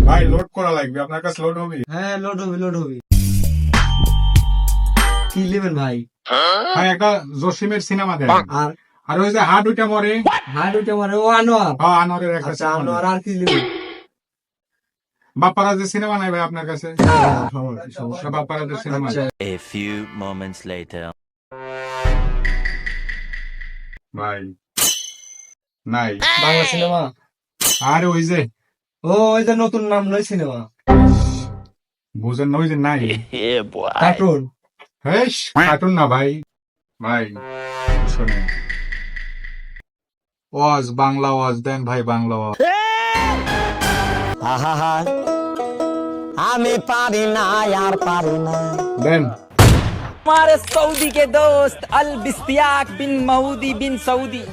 ভাই লোড করা লাগবে, আপনার কাছে লোড হবে? হ্যাঁ লোড হবে। কি নেবেন ভাই? ভাই একটা জসিমের সিনেমা দেন। আর আর ওই যে হাট উঠে মরে, হাইট ওটা মানে ও আনোয়ার। হ্যাঁ আনোয়ারের একটা আচ্ছা সিনেমা আনোয়ার দেন। আর কি নেবেন? বাপ্পারাজ সিনেমা নাই ভাই আপনার কাছে? সমস্যা। বাপ্পারাজ সিনেমা আচ্ছা। A few moments later. ভাই নাই। বাংলা সিনেমা? আর ওই যে ও ওই যে নতুন নাম নয় সিনেমা, বুঝেন না, ওই যে নাই। Yeah, boy. কার্টুন। হেস কার্টুন না ভাই। ভাই শোনেন, ওয়াজ বাংলা ওয়াজ দেন ভাই, বাংলা ওয়াজ আহা আমি পারি না আর পারি না দেন। हमारे सऊदी के दोस्त अल बिस्तियाक बिन मऊदी बिन सऊदी